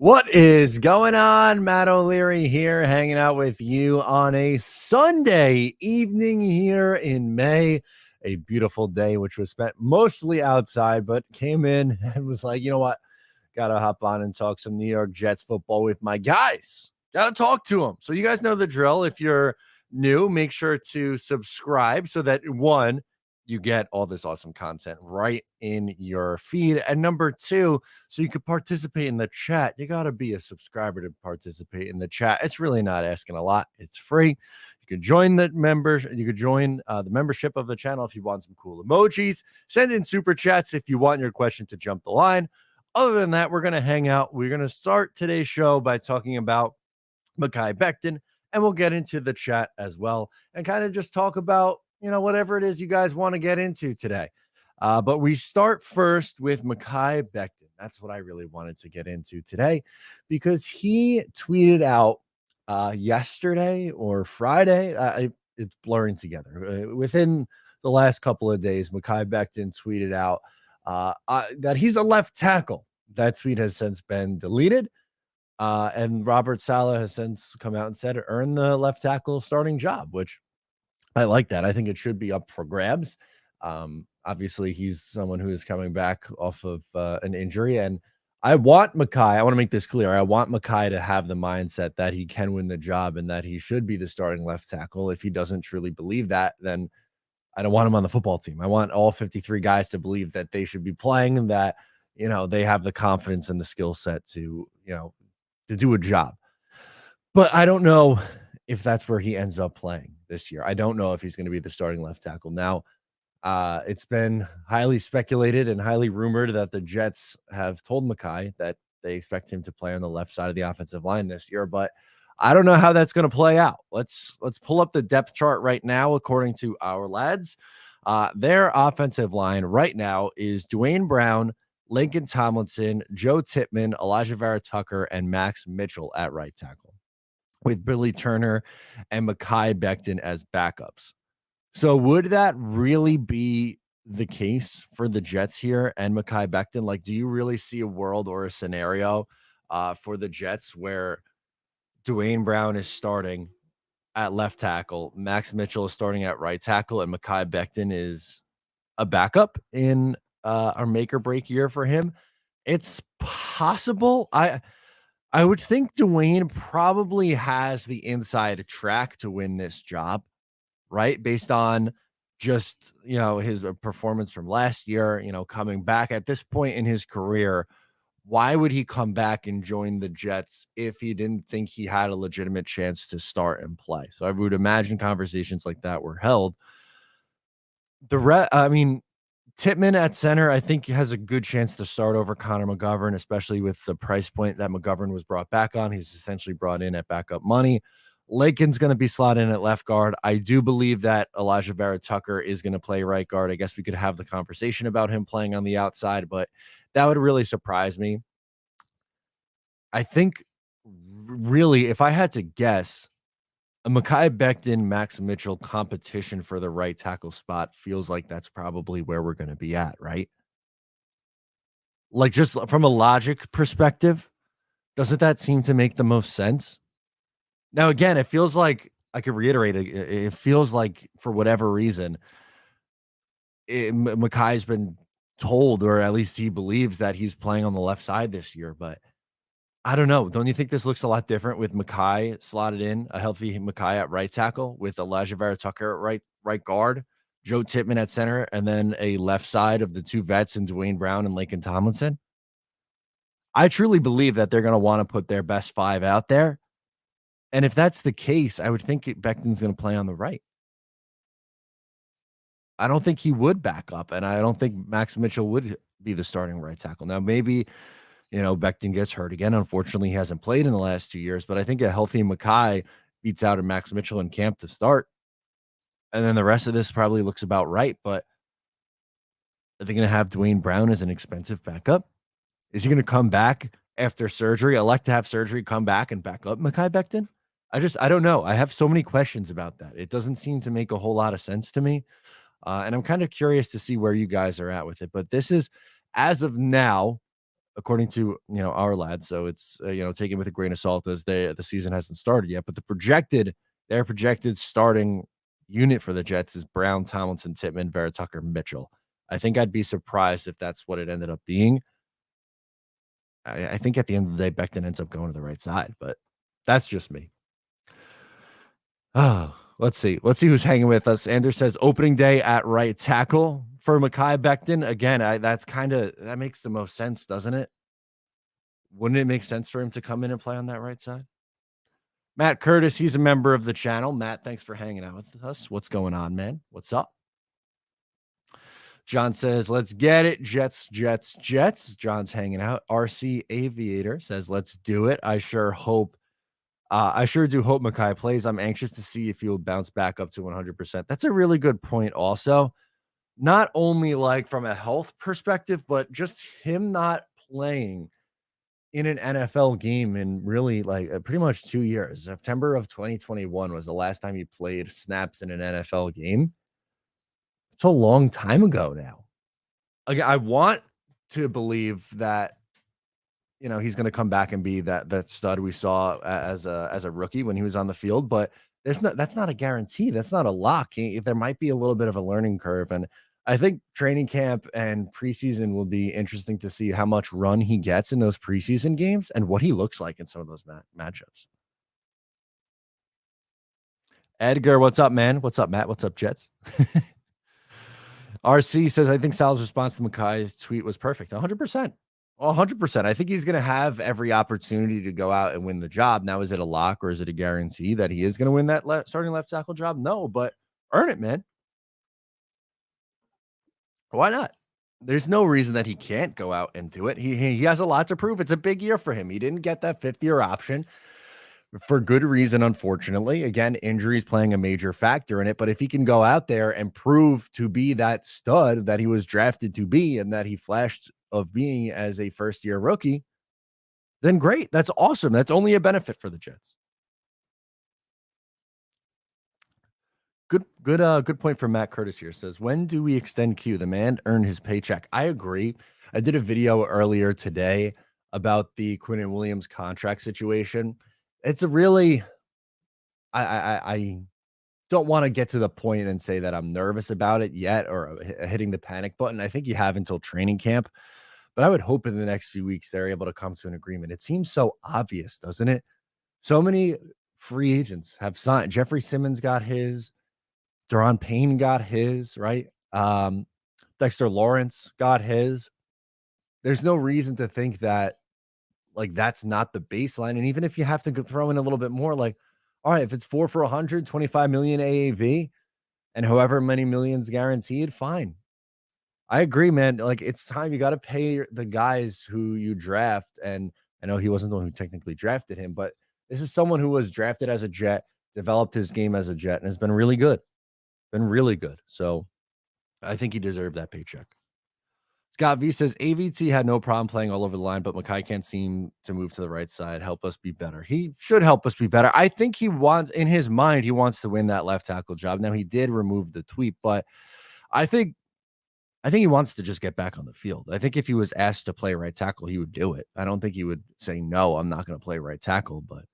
What is going on? Matt O'Leary here, hanging out with you on a Sunday evening here in May. A beautiful day, which was spent mostly outside, but came in and was like, you know what? Got to hop on and talk some New York Jets football with my guys. Got to talk to them. So, you guys know the drill. If you're new, make sure to subscribe so that one, you get all this awesome content right in your feed. And number two, so you could participate in the chat, you got to be a subscriber to participate in the chat. It's really not asking a lot. It's free. You could join the members. You could join the membership of the channel if you want some cool emojis. Send in super chats if you want your question to jump the line. Other than that, we're going to hang out. We're going to start today's show by talking about Mekhi Becton, and we'll get into the chat as well and kind of just talk about, whatever it is you guys want to get into today. But we start first with Mekhi Becton. That's what I really wanted to get into today because he tweeted out yesterday or Friday. It's blurring together. Within the last couple of days, Mekhi Becton tweeted out that he's a left tackle. That tweet has since been deleted. And Robert Saleh has since come out and said, earn the left tackle starting job, which I like that. I think it should be up for grabs. Obviously, he's someone who is coming back off of an injury. And I want Mekhi, I want to make this clear. I want Mekhi to have the mindset that he can win the job and that he should be the starting left tackle. If he doesn't truly believe that, then I don't want him on the football team. I want all 53 guys to believe that they should be playing and that, they have the confidence and the skill set to, to do a job. But I don't know if that's where he ends up playing this year. I don't know if he's going to be the starting left tackle. Now, it's been highly speculated and highly rumored that the Jets have told Mekhi that they expect him to play on the left side of the offensive line this year, but I don't know how that's going to play out. Let's pull up the depth chart right now. According to our lads, their offensive line right now is Dwayne Brown, Lincoln Tomlinson, Joe Tippmann, Elijah Vera Tucker, and Max Mitchell at right tackle, with Billy Turner and Mekhi Becton as backups. So would that really be the case for the Jets here and Mekhi Becton? Like, do you really see a world or a scenario for the Jets where Dwayne Brown is starting at left tackle, Max Mitchell is starting at right tackle, and Mekhi Becton is a backup in our make or break year for him? It's possible. I would think Dwayne probably has the inside track to win this job, right? Based on just, his performance from last year, coming back at this point in his career. Why would he come back and join the Jets if he didn't think he had a legitimate chance to start and play? So I would imagine conversations like that were held. Tippmann at center, I think, has a good chance to start over Connor McGovern, especially with the price point that McGovern was brought back on. He's essentially brought in at backup money. Lakin's going to be slotted in at left guard. I do believe that Elijah Vera Tucker is going to play right guard. I guess we could have the conversation about him playing on the outside, but that would really surprise me. I think, really, if I had to guess, a Mekhi Becton, Max Mitchell competition for the right tackle spot feels like that's probably where we're going to be at, right? Like, just from a logic perspective, doesn't that seem to make the most sense? Now, again, it feels like, I could reiterate it, it feels like for whatever reason, Mekhi's been told, or at least he believes that he's playing on the left side this year, but I don't know. Don't you think this looks a lot different with Mekhi slotted in, a healthy Mekhi at right tackle, with Elijah Vera Tucker at right guard, Joe Tippmann at center, and then a left side of the two vets in Dwayne Brown and Lincoln Tomlinson? I truly believe that they're going to want to put their best five out there. And if that's the case, I would think Becton's going to play on the right. I don't think he would back up, and I don't think Max Mitchell would be the starting right tackle. Now, maybe Becton gets hurt again. Unfortunately, he hasn't played in the last 2 years, but I think a healthy Mekhi beats out a Max Mitchell in camp to start. And then the rest of this probably looks about right, but are they going to have Dwayne Brown as an expensive backup? Is he going to come back after surgery, elect to have surgery, come back and back up Mekhi Becton? I don't know. I have so many questions about that. It doesn't seem to make a whole lot of sense to me. And I'm kind of curious to see where you guys are at with it. But this is, as of now, according to our lads. So it's taken with a grain of salt as the season hasn't started yet. But their projected starting unit for the Jets is Brown, Tomlinson, Titman, Vera Tucker, Mitchell. I think I'd be surprised if that's what it ended up being. I think at the end of the day, Becton ends up going to the right side, but that's just me. Oh, let's see. Let's see who's hanging with us. Anders says opening day at right tackle for Mekhi Becton. Again, that makes the most sense, doesn't it? Wouldn't it make sense for him to come in and play on that right side? Matt Curtis, he's a member of the channel. Matt, thanks for hanging out with us. What's going on, man? What's up? John says, let's get it. Jets, Jets, Jets. John's hanging out. RC Aviator says, let's do it. I sure do hope Mekhi plays. I'm anxious to see if he'll bounce back up to 100%. That's a really good point also. Not only like from a health perspective, but just him not playing in an NFL game in really like pretty much 2 years. September of 2021 was the last time he played snaps in an NFL game. It's a long time ago now. Like, I want to believe that he's going to come back and be that stud we saw as a rookie when he was on the field, but that's not a guarantee. That's not a lock. There might be a little bit of a learning curve, and I think training camp and preseason will be interesting to see how much run he gets in those preseason games and what he looks like in some of those matchups. Edgar, what's up, man? What's up, Matt? What's up, Jets? RC says, I think Sal's response to Mekhi's tweet was perfect. 100%. 100%. I think he's going to have every opportunity to go out and win the job. Now, is it a lock or is it a guarantee that he is going to win that starting left tackle job? No, but earn it, man. Why not? There's no reason that he can't go out and do it. He has a lot to prove. It's a big year for him. He didn't get that fifth-year option for good reason, unfortunately. Again, injuries playing a major factor in it. But if he can go out there and prove to be that stud that he was drafted to be and that he flashed of being as a first-year rookie, then great. That's awesome. That's only a benefit for the Jets. Good point from Matt Curtis here. Says, when do we extend Q? The man earned his paycheck. I agree. I did a video earlier today about the Quinnen Williams contract situation. It's a really, I don't want to get to the point and say that I'm nervous about it yet or hitting the panic button. I think you have until training camp, but I would hope in the next few weeks they're able to come to an agreement. It seems so obvious, doesn't it? So many free agents have signed. Jeffrey Simmons got his. Deron Payne got his, right? Dexter Lawrence got his. There's no reason to think that like that's not the baseline. And even if you have to throw in a little bit more, like, all right, if it's 4 for 125 million AAV and however many millions guaranteed, fine. I agree, man. Like, it's time. You got to pay the guys who you draft. And I know he wasn't the one who technically drafted him, but this is someone who was drafted as a Jet, developed his game as a Jet, and has been really good. So I think he deserved that paycheck. Scott V says AVT had no problem playing all over the line, but Mekhi can't seem to move to the right side. Help us be better. He should help us be better. I think he wants, in his mind, he wants to win that left tackle job. Now, he did remove the tweet, but I think he wants to just get back on the field. I think if he was asked to play right tackle, he would do it. I don't think he would say, no, I'm not going to play right tackle, but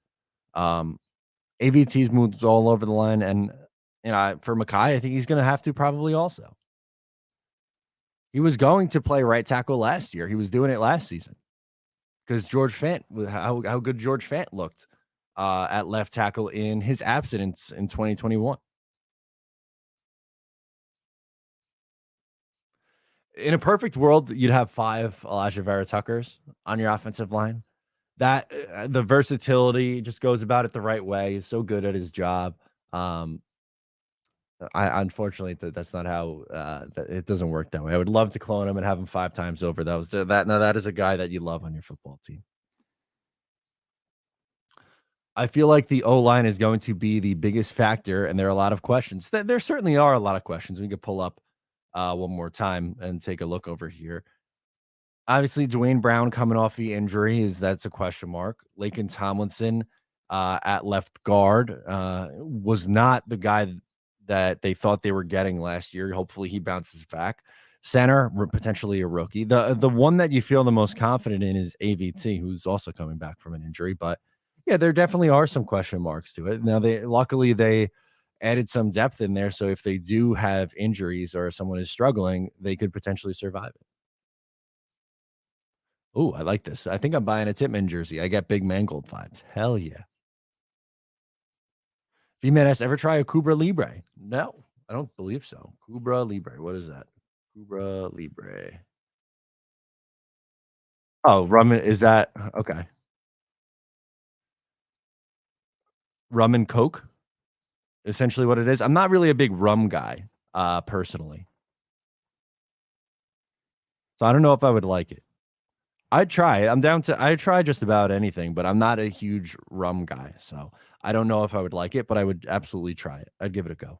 AVT's moved all over the line. And for Mekhi, I think he's going to have to probably also. He was going to play right tackle last year. He was doing it last season because George Fant, how good George Fant looked at left tackle in his absence in 2021. In a perfect world, you'd have 5 Elijah Vera Tuckers on your offensive line. That the versatility just goes about it the right way. He's so good at his job. Unfortunately, that's not how it doesn't work that way. I would love to clone him and have him 5 times over. Now that is a guy that you love on your football team. I feel like the O-line is going to be the biggest factor, and there are a lot of questions. There certainly are a lot of questions. We could pull up one more time and take a look over here. Obviously, Dwayne Brown coming off the injury that's a question mark. Laken Tomlinson at left guard was not the guy that they thought they were getting last year. Hopefully he bounces back. Center, potentially a rookie. The one that you feel the most confident in is AVT, who's also coming back from an injury. But yeah, there definitely are some question marks to it. Now they luckily they added some depth in there, so if they do have injuries or someone is struggling, they could potentially survive it. Oh, I like this. I think I'm buying a Titman jersey. I get big Mangold vibes. Hell yeah. V-Man ever try a Cobra Libre? No, I don't believe so. Cobra Libre. What is that? Cobra Libre. Oh, rum is that okay. Rum and Coke, essentially what it is. I'm not really a big rum guy, personally, so I don't know if I would like it. I'd try it. I try just about anything, but I'm not a huge rum guy, so I don't know if I would like it, but I would absolutely try it. I'd give it a go.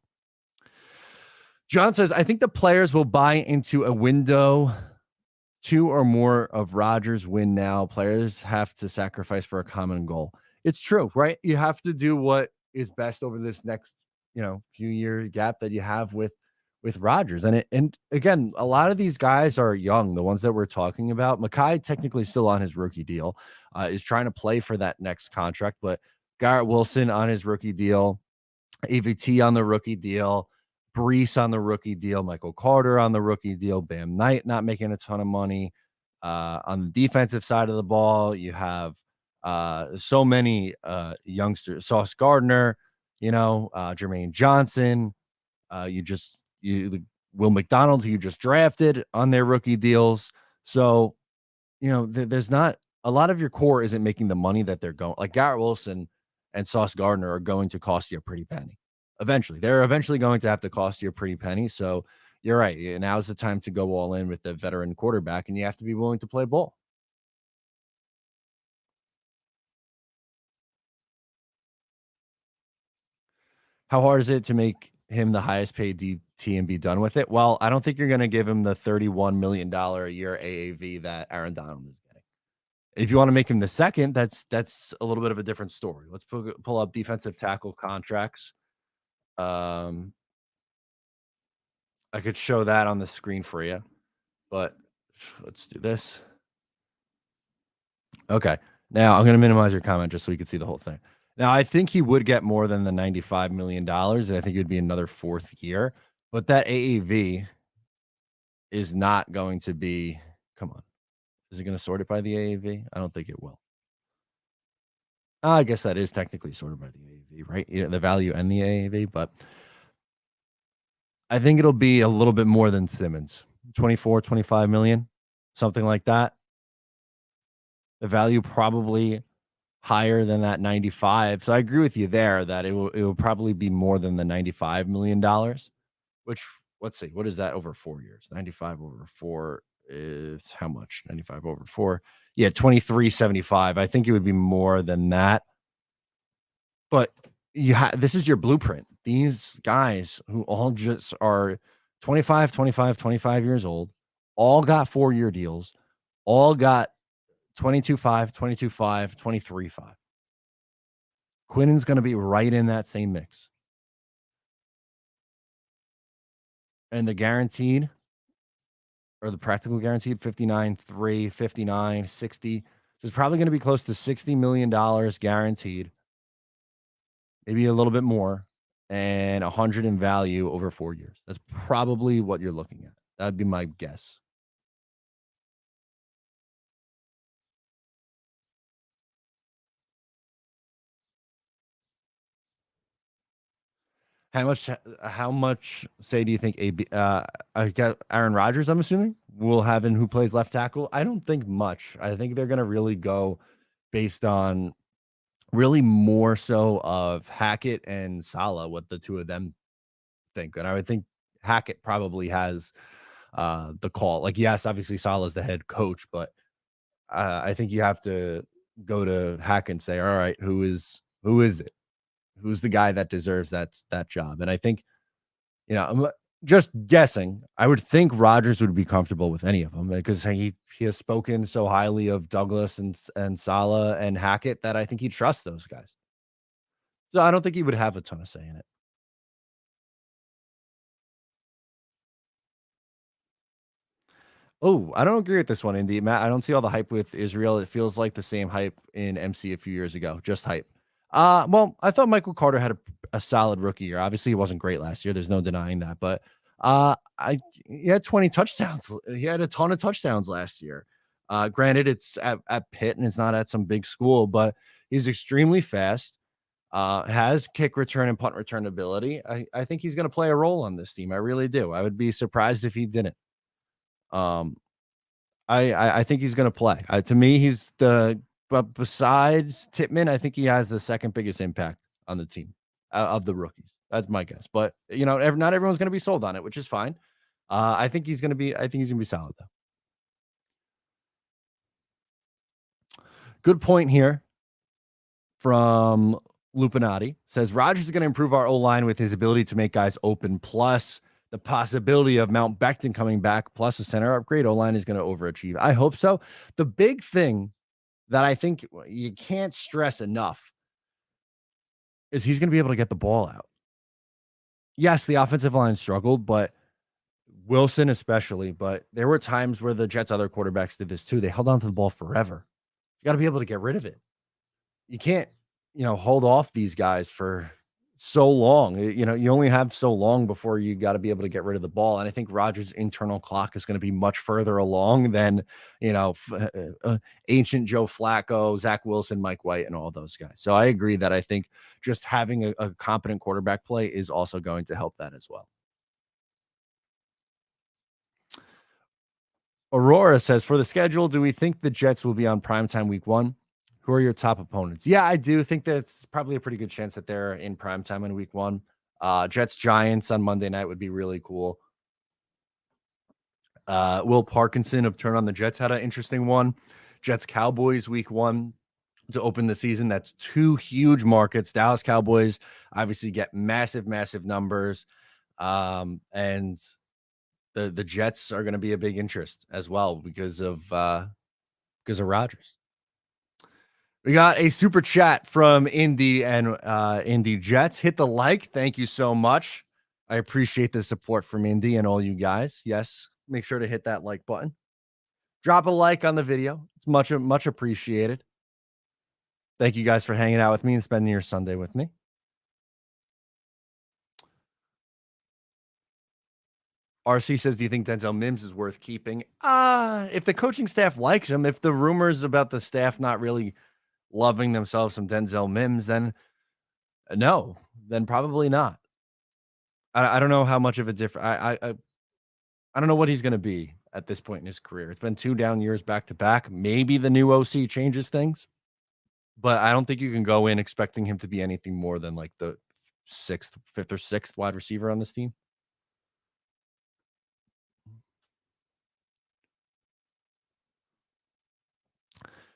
John says, "I think the players will buy into a window. Two or more of Rodgers win now. Players have to sacrifice for a common goal." It's true, right? You have to do what is best over this next, few year gap that you have with Rodgers. And again, a lot of these guys are young, the ones that we're talking about. Mekhi technically still on his rookie deal, is trying to play for that next contract, but Garrett Wilson on his rookie deal, AVT on the rookie deal, Brees on the rookie deal, Michael Carter on the rookie deal, Bam Knight not making a ton of money. On the defensive side of the ball, you have so many youngsters, Sauce Gardner, Jermaine Johnson, you Will McDonald, who you just drafted on their rookie deals. So there's not a lot of your core isn't making the money that they're going like Garrett Wilson and Sauce Gardner are going to cost you a pretty penny. Eventually, they're eventually going to have to cost you a pretty penny. So you're right. Now's the time to go all in with the veteran quarterback, and you have to be willing to play ball. How hard is it to make him the highest paid DT and be done with it? Well, I don't think you're going to give him the $31 million a year AAV that Aaron Donald is getting. If you wanna make him the second, that's a little bit of a different story. Let's pull up defensive tackle contracts. Um, I could show that on the screen for you, but let's do this. Okay. Now I'm gonna minimize your comment just so we can see the whole thing. Now, I think he would get more than the $95 million, and I think it would be another 4th year, but that AAV is not going to be come on. Is it gonna sort it by the AAV? I don't think it will. I guess that is technically sorted by the AAV, right? Yeah, the value and the AAV, but I think it'll be a little bit more than Simmons. 24, 25 million, something like that. The value probably higher than that 95. So I agree with you there that it will probably be more than the $95 million, which let's see, what is that over 4 years? 95 over 4 is how much? 95 over 4. Yeah, 23.75. I think it would be more than that. But this is your blueprint. These guys who all just are 25, 25, 25 years old, all got 4-year deals, all got 22.5, 22.5, 23.5. Quinnen's gonna be right in that same mix. And the guaranteed or the practical guaranteed 59.3, 59, 60. So it's probably gonna be close to $60 million guaranteed, maybe a little bit more, and 100 in value over 4 years. That's probably what you're looking at. That'd be my guess. How much say do you think AB I got Aaron Rodgers, I'm assuming, will have in who plays left tackle? I don't think much. I think they're gonna really go based on really more so of Hackett and Saleh, what the 2 of them think, and I would think Hackett probably has, the call. Like, yes, obviously Saleh's the head coach, but, I think you have to go to Hackett and say, "Alright, who is it? Who's the guy that deserves that job?" And I think, I'm just guessing, I would think Rodgers would be comfortable with any of them because he has spoken so highly of Douglas and Saleh and Hackett that I think he trusts those guys. So I don't think he would have a ton of say in it. Oh, I don't agree with this one, Indy. Matt, I don't see all the hype with Israel. It feels like the same hype in MC a few years ago, just hype. Well, I thought Michael Carter had a solid rookie year. Obviously, he wasn't great last year. There's no denying that. But I he had 20 touchdowns. He had a ton of touchdowns last year. Granted, it's at Pitt and it's not at some big school, but he's extremely fast. Has kick return and punt return ability. I think he's going to play a role on this team. I really do. I would be surprised if he didn't. Um, I think he's gonna play. To me, he's the but besides Titman, I think he has the second biggest impact on the team, of the rookies. That's my guess. But, not everyone's gonna be sold on it, which is fine. I think he's gonna be solid, though. Good point here from Lupinati. Says, "Rodgers is gonna improve our O-line with his ability to make guys open, plus the possibility of Mount Becton coming back, plus a center upgrade. O-line is gonna overachieve." I hope so. The big thing that I think you can't stress enough is he's going to be able to get the ball out. Yes, the offensive line struggled, but Wilson especially, but there were times where the Jets' other quarterbacks did this too. They held on to the ball forever. You got to be able to get rid of it. You can't, hold off these guys for so long. You only have so long before you got to be able to get rid of the ball. And I think Rodgers' internal clock is going to be much further along than, ancient Joe Flacco, Zach Wilson, Mike White, and all those guys. So I agree that I think just having a competent quarterback play is also going to help that as well. Aurora says, for the schedule, do we think the Jets will be on primetime week one? Who are your top opponents? Yeah, I do think that's probably a pretty good chance that they're in primetime in week one. Jets Giants on Monday night would be really cool. Will Parkinson of Turn on the Jets had an interesting one. Jets Cowboys week one to open the season. That's two huge markets. Dallas Cowboys obviously get massive, massive numbers. And the Jets are going to be a big interest as well because of Rodgers. We got a super chat from Indy and Indy Jets. Hit the like. Thank you so much. I appreciate the support from Indy and all you guys. Yes, make sure to hit that like button. Drop a like on the video. It's much appreciated. Thank you guys for hanging out with me and spending your Sunday with me. RC says, do you think Denzel Mims is worth keeping? If the coaching staff likes him, if the rumors about the staff not really loving themselves some Denzel Mims, then no, then probably not. I don't know how much of a difference. I don't know what he's going to be at this point in his career. It's been 2 down years back to back. Maybe the new OC changes things, but I don't think you can go in expecting him to be anything more than like the fifth or sixth wide receiver on this team.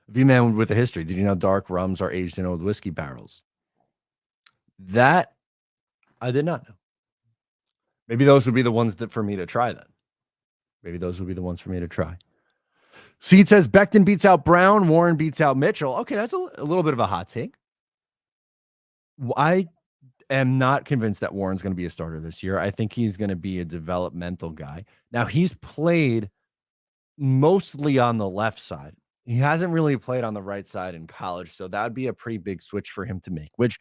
V-Man with a history. Did you know dark rums are aged in old whiskey barrels? That I did not know. Maybe those would be the ones that for me to try then. Maybe those would be the ones for me to try. Seed says Becton beats out Brown, Warren beats out Mitchell. Okay, that's a little bit of a hot take. I am not convinced that Warren's going to be a starter this year. I think he's going to be a developmental guy. Now, he's played mostly on the left side. He hasn't really played on the right side in college, so that would be a pretty big switch for him to make, which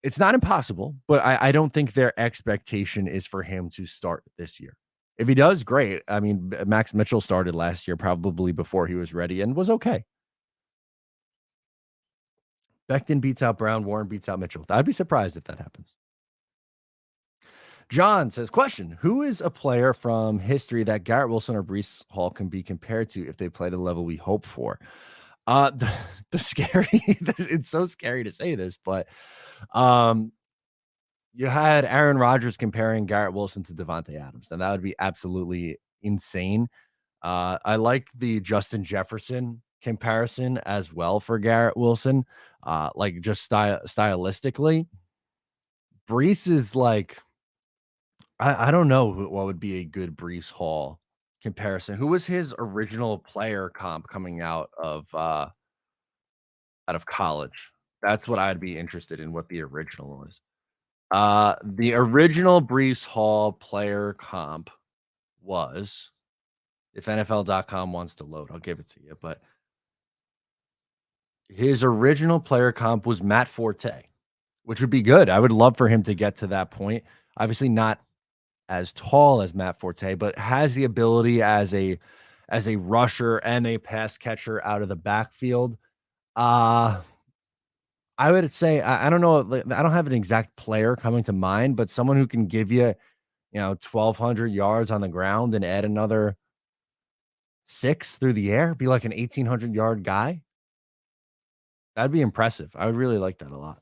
it's not impossible, but I don't think their expectation is for him to start this year. If he does, great. I mean, Max Mitchell started last year probably before he was ready and was okay. Becton beats out Brown, Warren beats out Mitchell. I'd be surprised if that happens. John says, question, who is a player from history that Garrett Wilson or Breece Hall can be compared to if they play the level we hope for? The scary, it's so scary to say this, but you had Aaron Rodgers comparing Garrett Wilson to Devontae Adams, and that would be absolutely insane. I like the Justin Jefferson comparison as well for Garrett Wilson, like just stylistically. Breece is like, I don't know what would be a good Breece Hall comparison. Who was his original player comp coming out of college? That's what I'd be interested in, what the original was. The original Breece Hall player comp was, If NFL.com wants to load, I'll give it to you. But his original player comp was Matt Forte, which would be good. I would love for him to get to that point. Obviously, not as tall as Matt Forte, but has the ability as a rusher and a pass catcher out of the backfield. Uh I would say I don't know, like, I don't have an exact player coming to mind, but someone who can give you, 1,200 yards on the ground and add another 6 through the air, be like an 1,800-yard guy. That'd be impressive. I would really like that a lot.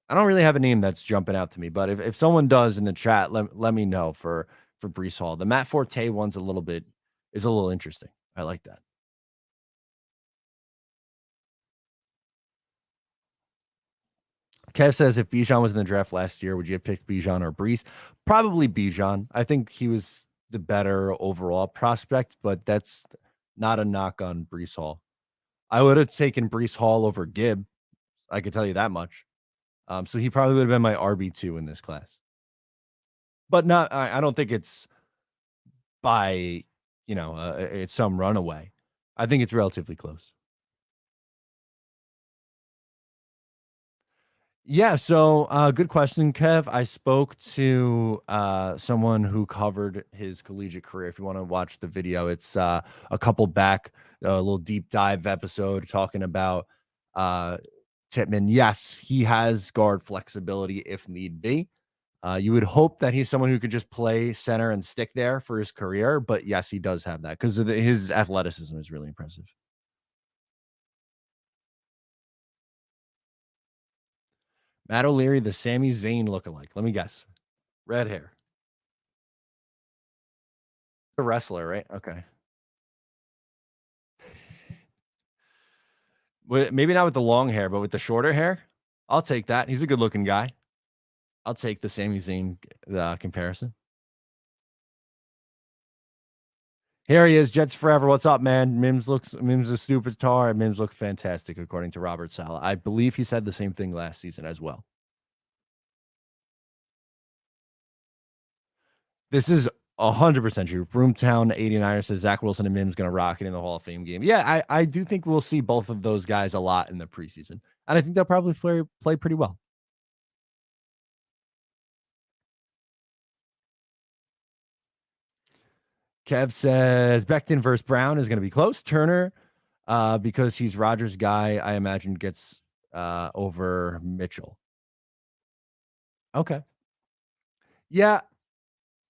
I don't really have a name that's jumping out to me, but if someone does in the chat, let me know for Brees Hall. The Matt Forte one's a little interesting. I like that. Kev says if Bijan was in the draft last year, would you have picked Bijan or Brees? Probably Bijan. I think he was the better overall prospect, but that's not a knock on Brees Hall. I would have taken Brees Hall over Gibb. I could tell you that much. So he probably would have been my RB2 in this class, but not. I don't think it's by it's some runaway. I think it's relatively close. Yeah, so, good question, Kev. I spoke to, someone who covered his collegiate career. If you wanna watch the video, it's, a couple back, a little deep dive episode talking about, uh, Tippmann. Yes, he has guard flexibility if need be. You would hope that he's someone who could just play center and stick there for his career, but yes, he does have that 'cause of his athleticism is really impressive. Matt O'Leary, the Sami Zayn lookalike. Let me guess. Red hair. A wrestler, right? Okay. Maybe not with the long hair, but with the shorter hair? I'll take that. He's a good-looking guy. I'll take the Sami Zayn, comparison. Here he is, Jets forever. What's up, man? Mims a superstar, Mims look fantastic according to Robert Saleh. I believe he said the same thing last season as well. This is 100% true. Broomtown 89er says Zach Wilson and Mims gonna rock it in the Hall of Fame game. Yeah, I do think we'll see both of those guys a lot in the preseason, and I think they'll probably play pretty well. Kev says Becton versus Brown is gonna be close. Turner, because he's Rodgers' guy, I imagine gets over Mitchell. Okay. Yeah,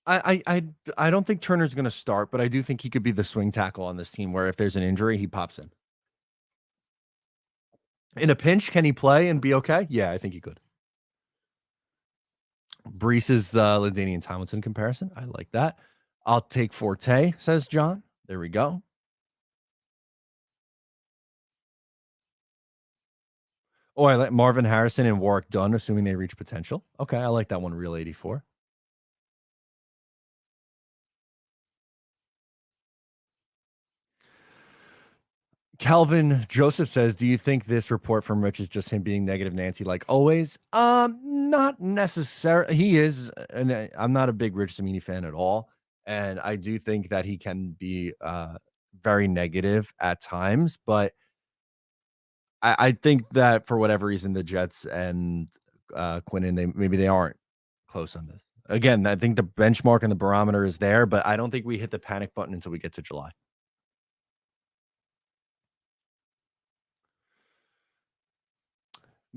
I don't think Turner's gonna start, but I do think he could be the swing tackle on this team where if there's an injury, he pops in. In a pinch, can he play and be okay? Yeah, I think he could. Brees is the LaDainian Tomlinson comparison. I like that. I'll take Forte, says John. There we go. Oh, I like Marvin Harrison and Warwick Dunn, assuming they reach potential. Okay, I like that one. Real 84. Calvin Joseph says, "Do you think this report from Rich is just him being negative Nancy like always?" Not necessarily. He is, and I'm not a big Rich Samini fan at all, and I do think that he can be very negative at times. But I think that for whatever reason, the Jets and Quinnen, they aren't close on this. Again, I think the benchmark and the barometer is there, but I don't think we hit the panic button until we get to July.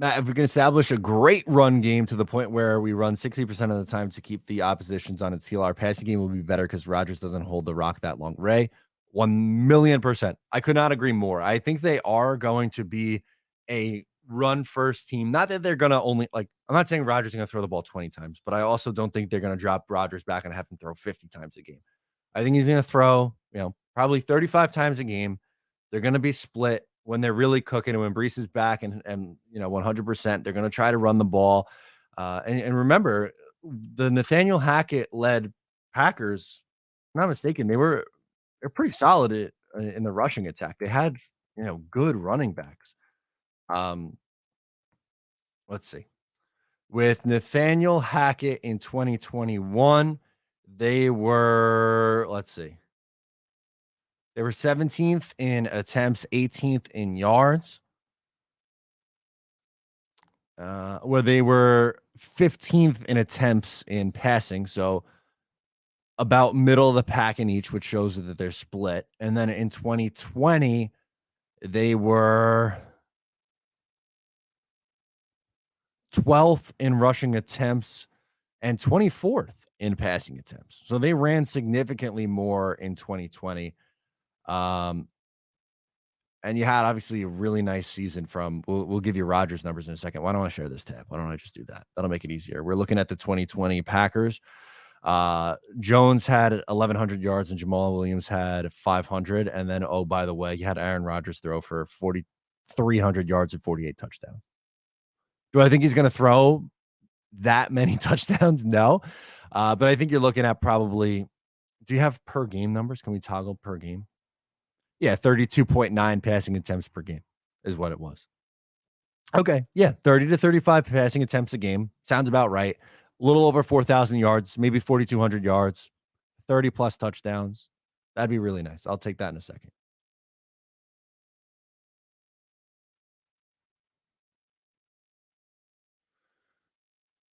Matt, if we can establish a great run game to the point where we run 60% of the time to keep the oppositions on its heel, our passing game will be better because Rodgers doesn't hold the rock that long. Ray, 1,000,000%. I could not agree more. I think they are going to be a run first team. Not that they're going to only, like, I'm not saying Rodgers is going to throw the ball 20 times, but I also don't think they're going to drop Rodgers back and have him throw 50 times a game. I think he's going to throw, probably 35 times a game. They're going to be split when they're really cooking and when Brees is back and 100%, they're going to try to run the ball. And remember, the Nathaniel Hackett led Packers, if I'm not mistaken, they're pretty solid in the rushing attack. They had, good running backs. Um, let's see. With Nathaniel Hackett in 2021, they were, let's see. They were 17th in attempts, 18th in yards, where they were 15th in attempts in passing. So about middle of the pack in each, which shows that they're split. And then in 2020, they were 12th in rushing attempts and 24th in passing attempts. So they ran significantly more in 2020. Um, and you had obviously a really nice season from we'll give you Rodgers numbers in a second. Why don't I share this tab? Why don't I just do that? That'll make it easier. We're looking at the 2020 Packers. Jones had 1,100 yards and Jamal Williams had 500. And then, oh, by the way, you had Aaron Rodgers throw for 4,300 yards and 48 touchdowns. Do I think he's going to throw that many touchdowns? No. But I think you're looking at probably, do you have per game numbers? Can we toggle per game? Yeah, 32.9 passing attempts per game is what it was. Okay. Yeah. 30 to 35 passing attempts a game. Sounds about right. A little over 4,000 yards, maybe 4,200 yards, 30 plus touchdowns. That'd be really nice. I'll take that in a second.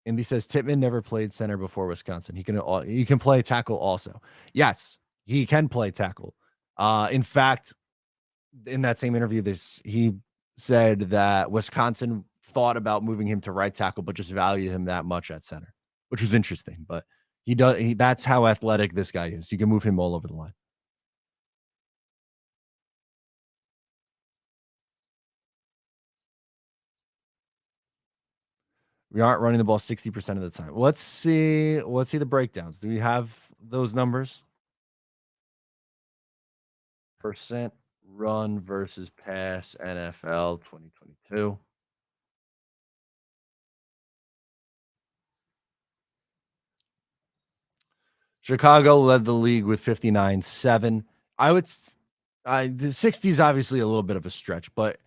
Indy says Tippmann never played center before Wisconsin. He can play tackle also. Yes, he can play tackle. In fact, in that same interview, he said that Wisconsin thought about moving him to right tackle, but just valued him that much at center, which was interesting. But that's how athletic this guy is. You can move him all over the line. We aren't running the ball 60% of the time. Let's see the breakdowns. Do we have those numbers? Percent run versus pass NFL 2022. Chicago led the league with 59.7. The 60 is obviously a little bit of a stretch, but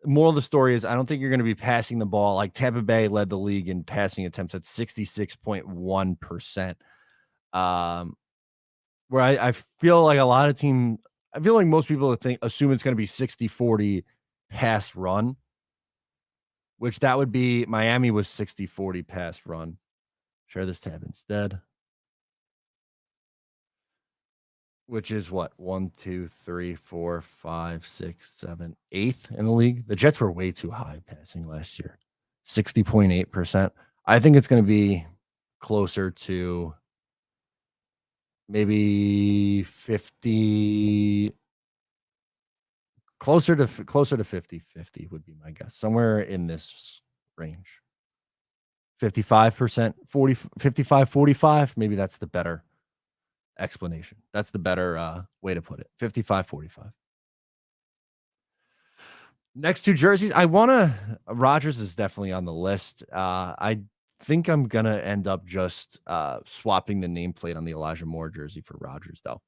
moral of the story is I don't think you're going to be passing the ball. Like Tampa Bay led the league in passing attempts at 66.1%. Where I feel like I feel like most people assume it's going to be 60-40 pass run, which that would be Miami was 60-40 pass run. Share this tab instead. Which is what? 1, 2, 3, 4, 5, 6, 7, 8th in the league. The Jets were way too high passing last year. 60.8%. I think it's going to be closer to maybe 50, closer to 50-50 would be my guess. Somewhere in this range. 55%, 40, 55, 45. Maybe that's the better explanation. That's the better way to put it. 55-45. Next two jerseys, Rodgers is definitely on the list. I think I'm gonna end up just swapping the nameplate on the Elijah Moore jersey for Rodgers, though.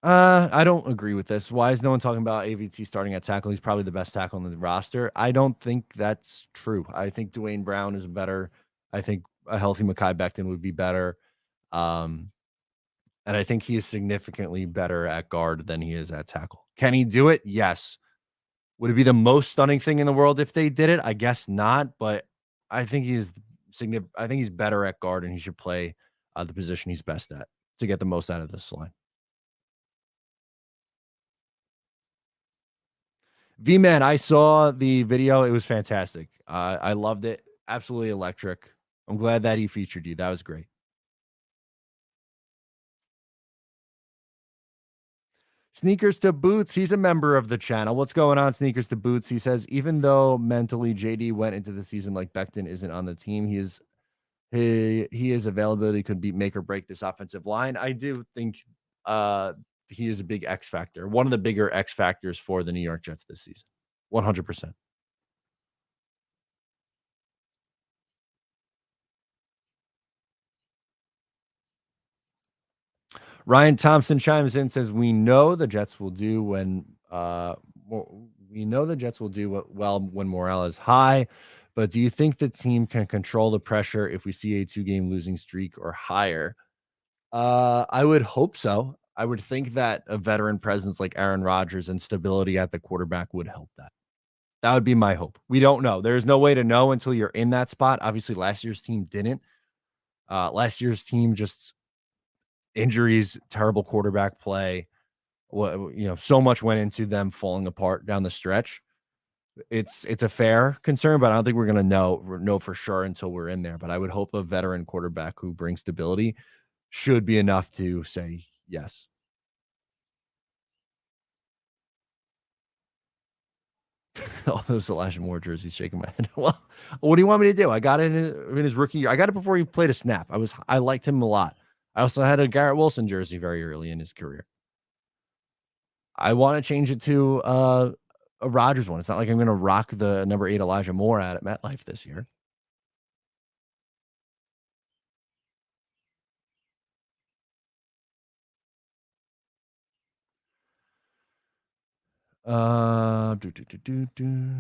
I don't agree with this. Why is no one talking about AVT starting at tackle? He's probably the best tackle on the roster. I don't think that's true. I think Dwayne Brown is better. I think a healthy Mekhi Becton would be better. Um, and I think he is significantly better at guard than he is at tackle. Can he do it? Yes. Would it be the most stunning thing in the world if they did it? I guess not, but I think I think he's better at guard, and he should play the position he's best at to get the most out of this line. V-Man, I saw the video. It was fantastic. I loved it. Absolutely electric. I'm glad that he featured you. That was great. Sneakers to Boots. He's a member of the channel. What's going on, Sneakers to Boots? He says, even though mentally JD went into the season like Becton isn't on the team, his availability could be make or break this offensive line. I do think he is a big X factor. One of the bigger X factors for the New York Jets this season. 100%. Ryan Thompson chimes in, says, we know the Jets will do We know the Jets will do well when morale is high, but do you think the team can control the pressure if we see a two-game losing streak or higher? I would hope so. I would think that a veteran presence like Aaron Rodgers and stability at the quarterback would help that. That would be my hope. We don't know. There's no way to know until you're in that spot. Obviously, last year's team didn't. Last year's team just injuries, terrible quarterback play. So much went into them falling apart down the stretch. It's a fair concern, but I don't think we're gonna know for sure until we're in there. But I would hope a veteran quarterback who brings stability should be enough to say yes. All those Elijah Moore jerseys, shaking my head. Well, what do you want me to do? I got it in his rookie year. I got it before he played a snap. I liked him a lot. I also had a Garrett Wilson jersey very early in his career. I want to change it to a Rodgers one. It's not like I'm going to rock the number 8 Elijah Moore out at MetLife this year. Do, do, do, do, do.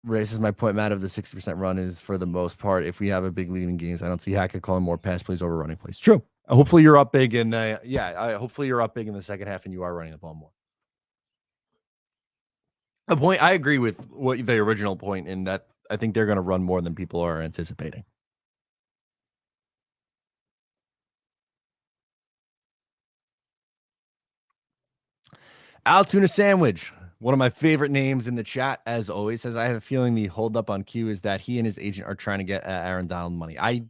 Raises my point, Matt, of the 60% run is for the most part. If we have a big lead in games, I don't see Hackett calling more pass plays over running plays. True. Hopefully you're up big in hopefully you're up big in the second half and you are running the ball more. The point I agree with what the original point in that I think they're going to run more than people are anticipating. Al Tuna Sandwich, one of my favorite names in the chat, as always, says, I have a feeling the holdup on Q is that he and his agent are trying to get Aaron Donald money. I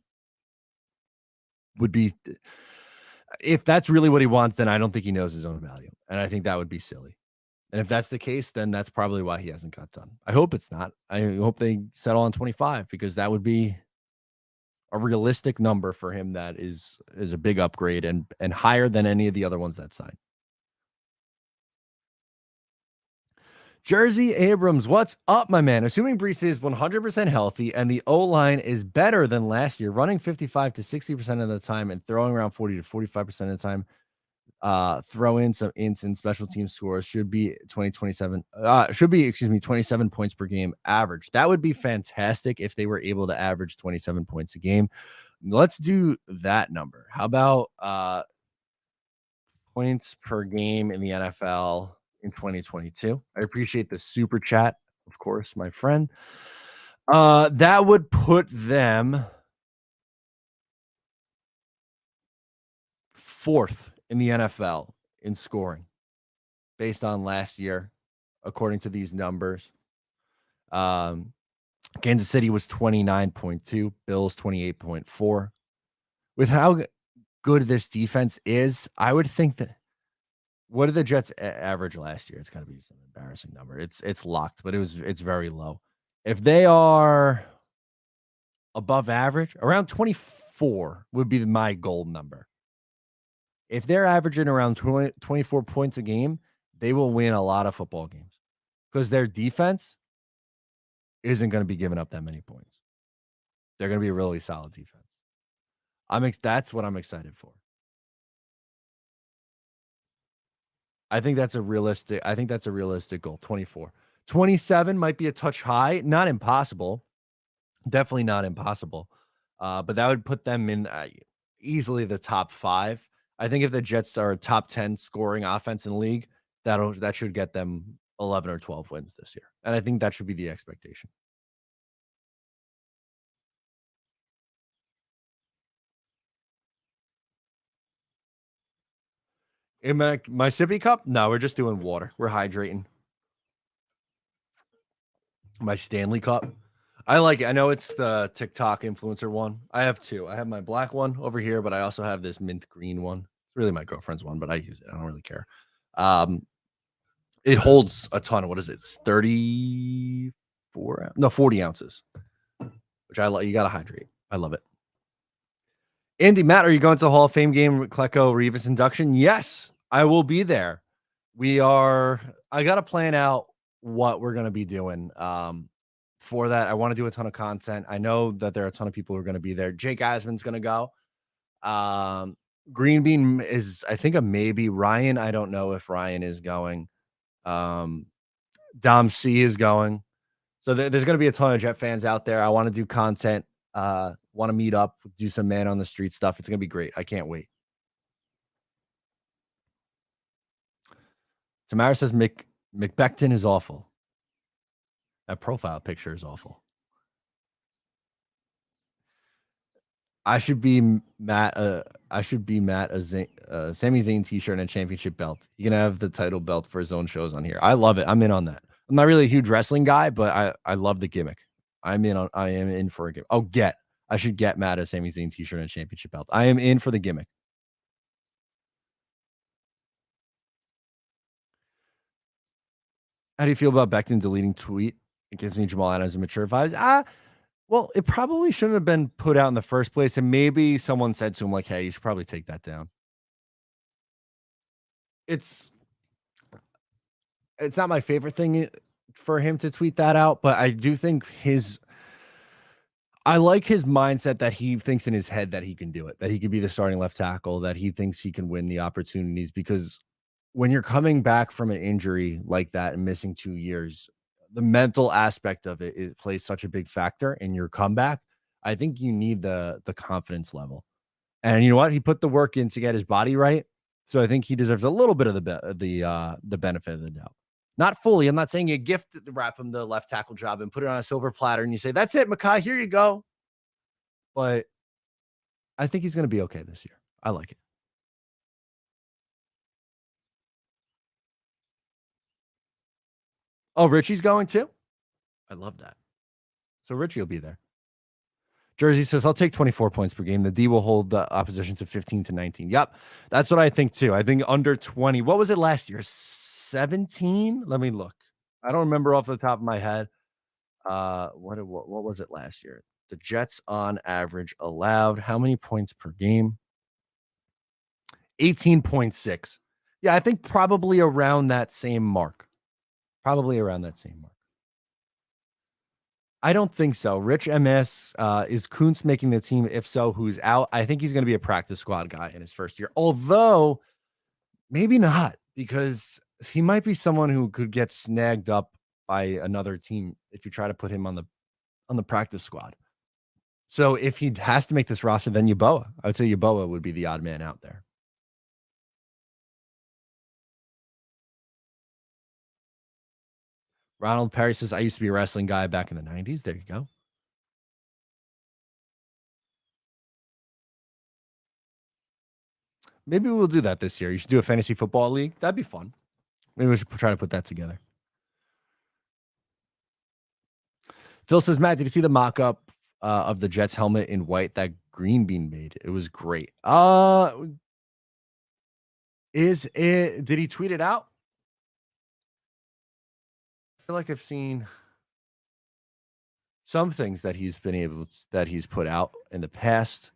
would be, if that's really what he wants, then I don't think he knows his own value. And I think that would be silly. And if that's the case, then that's probably why he hasn't got done. I hope it's not. I hope they settle on 25 because that would be a realistic number for him that is a big upgrade and higher than any of the other ones that signed. Jersey Abrams, what's up, my man? Assuming Brees is 100% healthy and the O-line is better than last year, running 55 to 60% of the time and throwing around 40 to 45% of the time, throw in some instant special team scores should be 27 points per game average. That would be fantastic if they were able to average 27 points a game. Let's do that number. How about points per game in the NFL in 2022? I appreciate the super chat, of course, my friend. That would put them fourth in the NFL in scoring based on last year, according to these numbers. Kansas City was 29.2, Bills 28.4. With how good this defense is, I would think that what did the Jets average last year? It's got to be some embarrassing number. It's locked, but it's very low. If they are above average, around 24 would be my goal number. If they're averaging around 24 points a game, they will win a lot of football games because their defense isn't going to be giving up that many points. They're going to be a really solid defense. That's what I'm excited for. I think that's a realistic goal. 24. 27 might be a touch high, not impossible. Definitely not impossible. But that would put them in easily the top 5. I think if the Jets are a top 10 scoring offense in the league, that should get them 11 or 12 wins this year. And I think that should be the expectation. In my sippy cup? No, we're just doing water. We're hydrating. My Stanley cup. I like it. I know it's the TikTok influencer one. I have 2. I have my black one over here, but I also have this mint green one. It's really my girlfriend's one, but I use it. I don't really care. It holds a ton. What is it? It's 40 ounces, which I love. You got to hydrate. I love it. Andy, Matt, are you going to the Hall of Fame game, Klecko Revis induction? Yes, I will be there. I got to plan out what we're going to be doing. For that, I want to do a ton of content. I know that there are a ton of people who are going to be there. Jake Asman's going to go. Green Bean is, I think, a maybe. Ryan, I don't know if Ryan is going. Um, Dom C is going. So there's going to be a ton of Jet fans out there. I want to do content. Want to meet up, do some man on the street stuff. It's going to be great. I can't wait. Tamara says McBecton is awful. That profile picture is awful. I should be Matt. I should be Matt a Sami Zayn T-shirt and a championship belt. He can have the title belt for his own shows on here. I love it. I'm in on that. I'm not really a huge wrestling guy, but I love the gimmick. I am in for a gimmick. Oh, I should get Matt a Sami Zayn T-shirt and a championship belt. I am in for the gimmick. How do you feel about Becton deleting tweet? It gives me Jamal Adams and mature vibes. Well, it probably shouldn't have been put out in the first place, and maybe someone said to him like, "Hey, you should probably take that down." It's it's not my favorite thing for him to tweet that out, but I do think I like his mindset that he thinks in his head that he can do it, that he could be the starting left tackle, that he thinks he can win the opportunities because when you're coming back from an injury like that and missing 2 years, the mental aspect of it plays such a big factor in your comeback. I think you need the confidence level. And you know what? He put the work in to get his body right. So I think he deserves a little bit of the benefit of the doubt. Not fully. I'm not saying you gift wrap him the left tackle job and put it on a silver platter and you say, "That's it, Mekhi, here you go." But I think he's going to be okay this year. I like it. Oh, Richie's going too? I love that. So Richie will be there. Jersey says, "I'll take 24 points per game. The D will hold the opposition to 15 to 19." Yep. That's what I think too. I think under 20. What was it last year? 17? Let me look. I don't remember off the top of my head. What was it last year? The Jets on average allowed how many points per game? 18.6. Yeah, I think probably around that same mark. Probably around that same mark. I don't think so. Rich MS, is Kuntz making the team? If so, who's out? I think he's going to be a practice squad guy in his first year. Although maybe not, because he might be someone who could get snagged up by another team if you try to put him on the practice squad. So if he has to make this roster, then Yeboah. I would say Yeboah would be the odd man out there. Ronald Perry says, "I used to be a wrestling guy back in the 90s." There you go. Maybe we'll do that this year. You should do a fantasy football league. That'd be fun. Maybe we should try to put that together. Phil says, "Matt, did you see the mock-up of the Jets helmet in white that Green Bean made? It was great." Did he tweet it out? I feel like I've seen some things that he's put out in the past.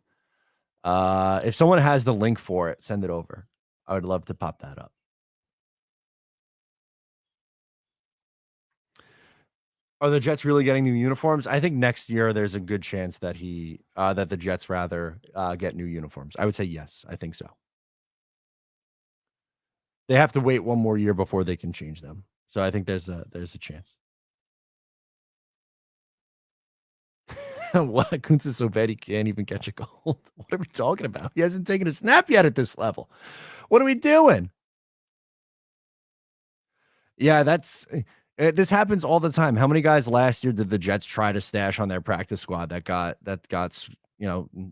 If someone has the link for it, send it over. I would love to pop that up. Are the Jets really getting new uniforms? I think next year there's a good chance that that the Jets rather get new uniforms. I would say yes. I think so. They have to wait one more year before they can change them. So I think there's a chance. What? Kuntz is so bad he can't even catch a cold. What are we talking about? He hasn't taken a snap yet at this level. What are we doing? Yeah, this happens all the time. How many guys last year did the Jets try to stash on their practice squad that got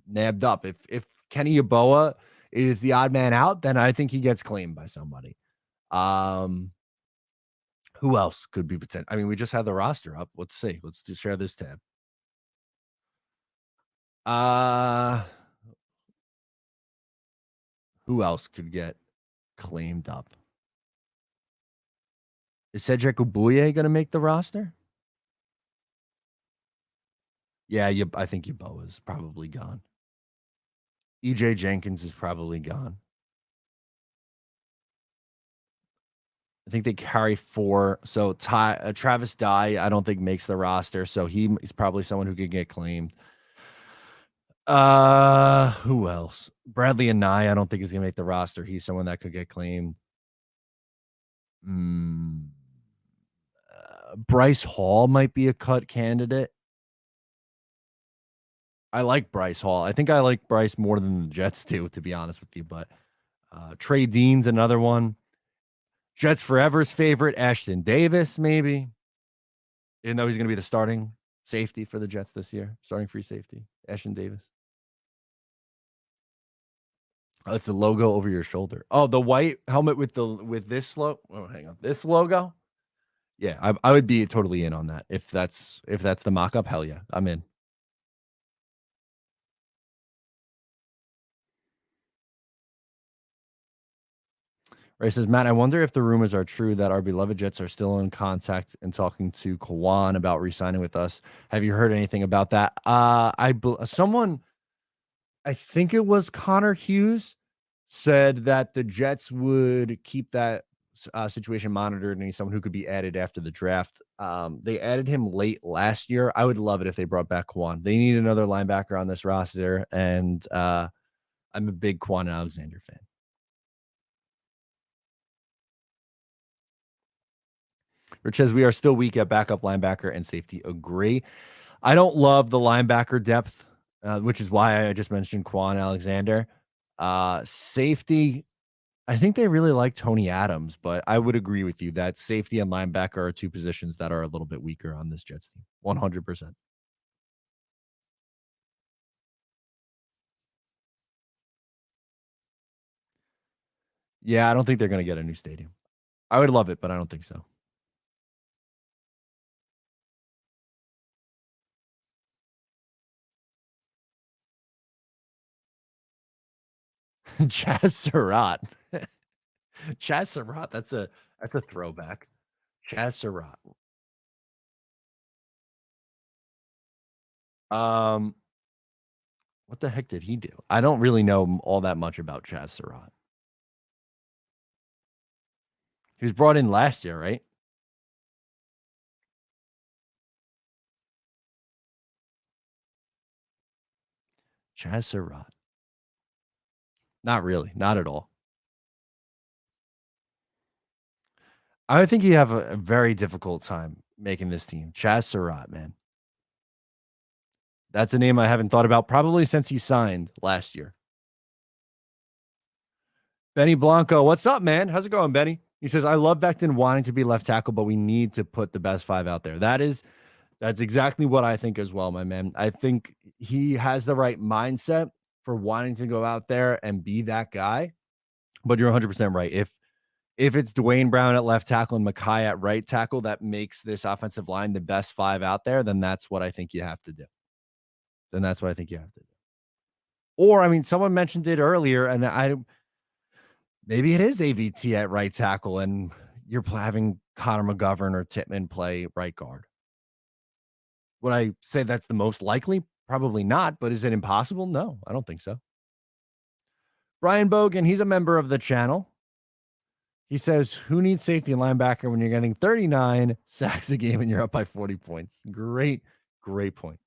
nabbed up? If Kenny Yeboah is the odd man out, then I think he gets claimed by somebody. Who else could be potential? I mean, we just had the roster up. Let's see. Let's just share this tab. Who else could get claimed up? Is Cedric Ubuye going to make the roster? Yeah, I think Yeboah is probably gone. EJ Jenkins is probably gone. I think they carry 4. So Travis Dye, I don't think makes the roster. So he's probably someone who could get claimed. Who else? Bradley and I don't think he's gonna make the roster. He's someone that could get claimed. Mm, Bryce Hall might be a cut candidate. I like Bryce Hall. I think I like Bryce more than the Jets do, to be honest with you. But Trey Dean's another one. Jets Forever's favorite, Ashton Davis, maybe. Even though he's going to be the starting safety for the Jets this year, starting free safety, Ashton Davis. Oh, it's the logo over your shoulder. Oh, the white helmet with this logo. Oh, hang on, this logo. Yeah, I would be totally in on that if that's the mock up. Hell yeah, I'm in. Ray says, Matt, I wonder if the rumors are true that our beloved Jets are still in contact and talking to Kawan about re-signing with us. Have you heard anything about that? Someone, I think it was Connor Hughes, said that the Jets would keep that situation monitored, and he's someone who could be added after the draft. They added him late last year. I would love it if they brought back Kawan. They need another linebacker on this roster, and I'm a big Quan Alexander fan. Rich says we are still weak at backup linebacker and safety. Agree. I don't love the linebacker depth, which is why I just mentioned Quan Alexander. Safety, I think they really like Tony Adams, but I would agree with you that safety and linebacker are two positions that are a little bit weaker on this Jets team. 100%. Yeah, I don't think they're going to get a new stadium. I would love it, but I don't think so. Chaz Surratt. Chaz Surratt. That's a throwback. Chaz Surratt. Um, what the heck did he do? I don't really know all that much about Chaz Surratt. He was brought in last year, right? Chaz Surratt. Not really. Not at all. I think you have a very difficult time making this team. Chaz Surratt, man. That's a name I haven't thought about probably since he signed last year. Benny Blanco, what's up, man? How's it going, Benny? He says, I love Becton wanting to be left tackle, but we need to put the best five out there. That's exactly what I think as well, my man. I think he has the right mindset for wanting to go out there and be that guy. But you're 100% right. If it's Dwayne Brown at left tackle and Mekhi at right tackle that makes this offensive line the best five out there, then that's what I think you have to do. Or, I mean, someone mentioned it earlier, and maybe it is AVT at right tackle, and you're having Connor McGovern or Tittman play right guard. Would I say that's the most likely? Probably not, but is it impossible? No, I don't think so. Brian Bogan, he's a member of the channel. He says, who needs safety and linebacker when you're getting 39 sacks a game and you're up by 40 points? Great point.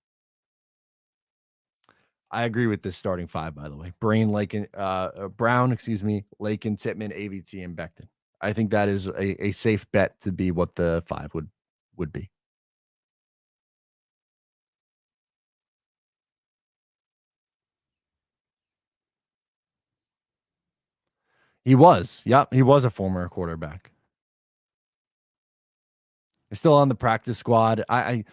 I agree with this starting five, by the way. Brown, Lakin, Tittman, AVT, and Becton. I think that is a safe bet to be what the five would be. He was. Yep, he was a former quarterback. He's still on the practice squad. I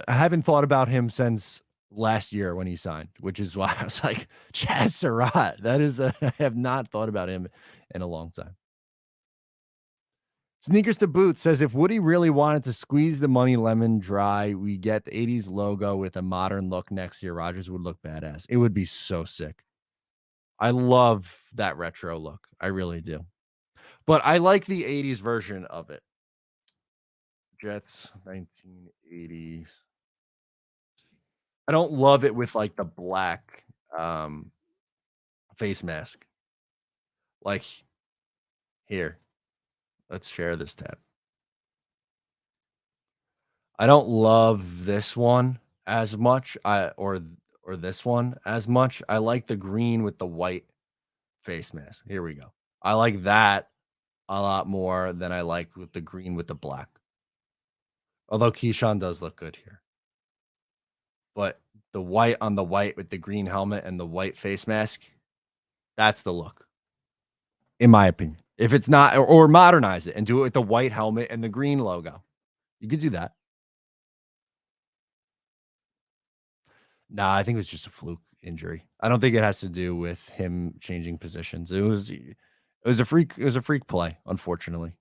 haven't thought about him since last year when he signed, which is why I was like, Chaz Surratt. I have not thought about him in a long time. Sneakers to Boot says if Woody really wanted to squeeze the money lemon dry, we get the 80s logo with a modern look next year. Rodgers would look badass. It would be so sick. I love that retro look. I really do. But I like the 80s version of it. Jets 1980s. I don't love it with like the black face mask. Like here, let's share this tab. I don't love this one as much. or this one as much. I like the green with the white face mask. Here we go. I like that a lot more than I like with the green with the black. Although Keyshawn does look good here. But the white on the white with the green helmet and the white face mask, that's the look, in my opinion. If it's not, or modernize it and do it with the white helmet and the green logo. You could do that. Nah, I think it was just a fluke injury. I don't think it has to do with him changing positions. It was a freak play, unfortunately.